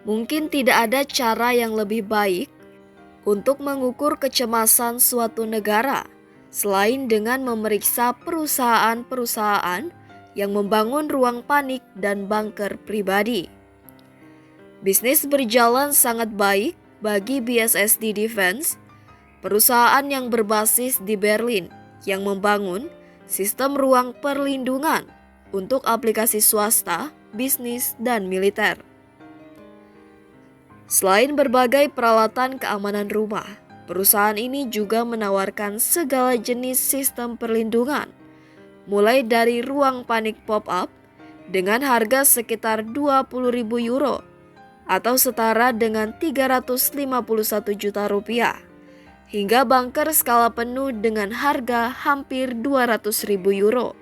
Mungkin tidak ada cara yang lebih baik untuk mengukur kecemasan suatu negara selain dengan memeriksa perusahaan-perusahaan yang membangun ruang panik dan bunker pribadi. Bisnis berjalan sangat baik bagi BSSD Defense, perusahaan yang berbasis di Berlin yang membangun sistem ruang perlindungan untuk aplikasi swasta, bisnis, dan militer. Selain berbagai peralatan keamanan rumah, perusahaan ini juga menawarkan segala jenis sistem perlindungan, mulai dari ruang panik pop-up dengan harga sekitar 20.000 euro atau setara dengan 351 juta rupiah, hingga bunker skala penuh dengan harga hampir 200.000 euro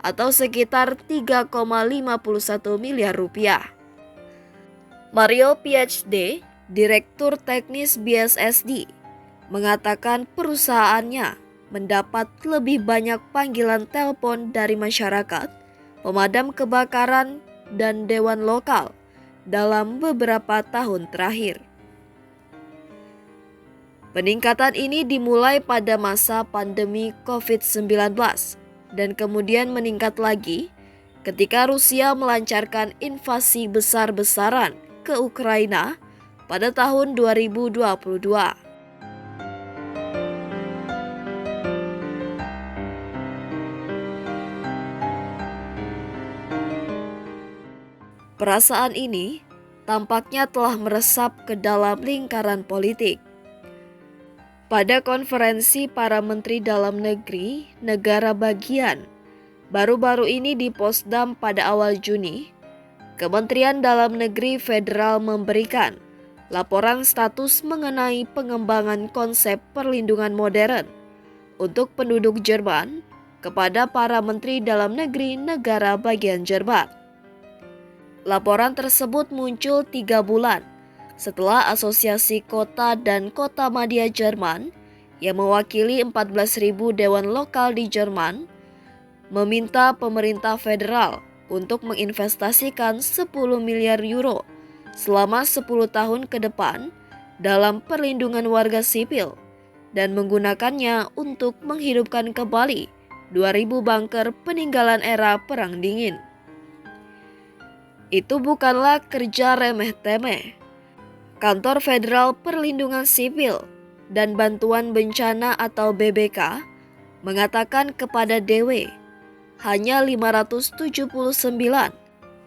atau sekitar 3,51 miliar rupiah. Mario PhD, Direktur Teknis BSSD, mengatakan perusahaannya mendapat lebih banyak panggilan telepon dari masyarakat, pemadam kebakaran, dan dewan lokal dalam beberapa tahun terakhir. Peningkatan ini dimulai pada masa pandemi COVID-19 dan kemudian meningkat lagi ketika Rusia melancarkan invasi besar-besaran ke Ukraina pada tahun 2022. Perasaan ini tampaknya telah meresap ke dalam lingkaran politik. Pada konferensi para menteri dalam negeri negara bagian baru-baru ini di Potsdam pada awal Juni, Kementerian Dalam Negeri Federal memberikan laporan status mengenai pengembangan konsep perlindungan modern untuk penduduk Jerman kepada para menteri dalam negeri negara bagian Jerman. Laporan tersebut muncul 3 bulan setelah Asosiasi Kota dan Kota Madya Jerman yang mewakili 14.000 dewan lokal di Jerman meminta pemerintah federal untuk menginvestasikan 10 miliar euro selama 10 tahun ke depan dalam perlindungan warga sipil dan menggunakannya untuk menghidupkan kembali 2.000 bunker peninggalan era Perang Dingin. Itu bukanlah kerja remeh-temeh. Kantor Federal Perlindungan Sipil dan Bantuan Bencana atau BBK mengatakan kepada DW hanya 579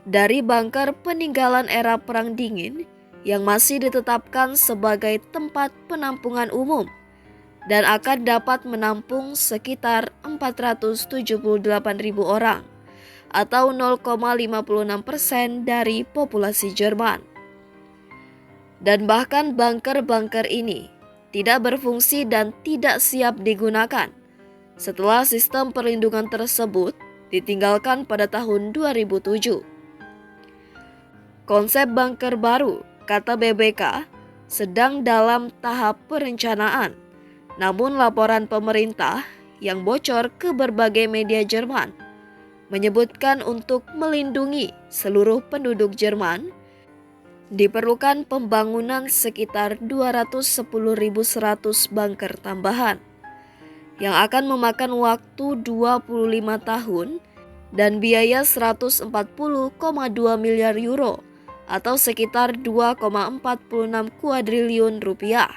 dari bunker peninggalan era Perang Dingin yang masih ditetapkan sebagai tempat penampungan umum dan akan dapat menampung sekitar 478.000 orang atau 0,56% dari populasi Jerman. Dan bahkan bunker-bunker ini tidak berfungsi dan tidak siap digunakan setelah sistem perlindungan tersebut ditinggalkan pada tahun 2007. Konsep bunker baru, kata BBK, sedang dalam tahap perencanaan. Namun laporan pemerintah yang bocor ke berbagai media Jerman menyebutkan untuk melindungi seluruh penduduk Jerman diperlukan pembangunan sekitar 210.100 bunker tambahan yang akan memakan waktu 25 tahun dan biaya 140,2 miliar euro atau sekitar 2,46 kuadriliun rupiah.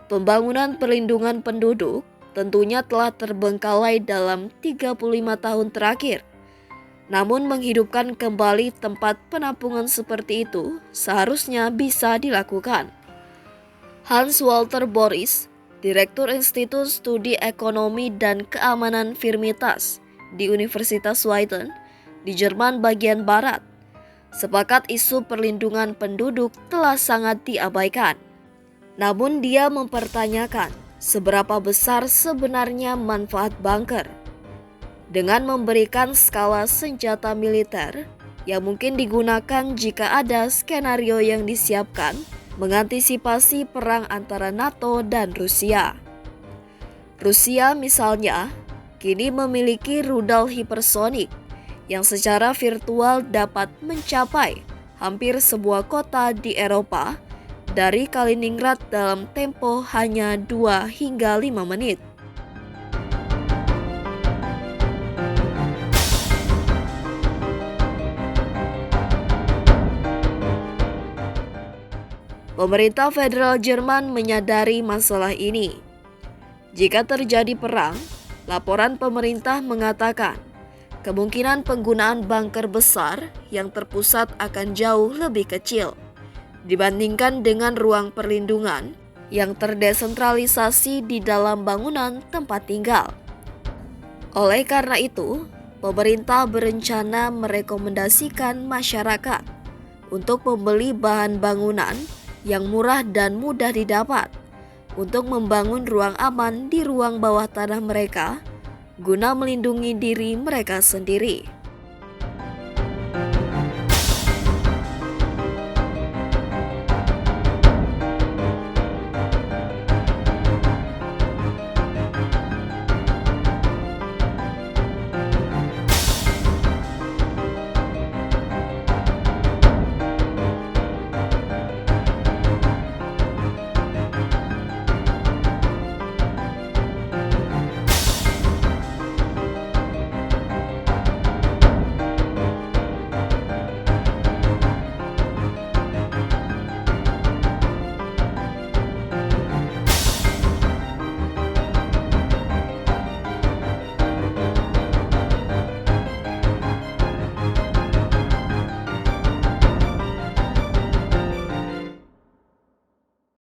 Pembangunan perlindungan penduduk tentunya telah terbengkalai dalam 35 tahun terakhir. Namun menghidupkan kembali tempat penampungan seperti itu seharusnya bisa dilakukan. Hans-Walter Boris, Direktur Institut Studi Ekonomi dan Keamanan Firmitas di Universitas Leiden di Jerman bagian Barat, sepakat isu perlindungan penduduk telah sangat diabaikan. Namun dia mempertanyakan seberapa besar sebenarnya manfaat bunker. Dengan memberikan skala senjata militer yang mungkin digunakan jika ada skenario yang disiapkan mengantisipasi perang antara NATO dan Rusia. Rusia misalnya kini memiliki rudal hipersonik yang secara virtual dapat mencapai hampir sebuah kota di Eropa dari Kaliningrad dalam tempo hanya 2 hingga 5 menit. Pemerintah federal Jerman menyadari masalah ini. Jika terjadi perang, laporan pemerintah mengatakan kemungkinan penggunaan bunker besar yang terpusat akan jauh lebih kecil dibandingkan dengan ruang perlindungan yang terdesentralisasi di dalam bangunan tempat tinggal. Oleh karena itu, pemerintah berencana merekomendasikan masyarakat untuk membeli bahan bangunan yang murah dan mudah didapat untuk membangun ruang aman di ruang bawah tanah mereka guna melindungi diri mereka sendiri.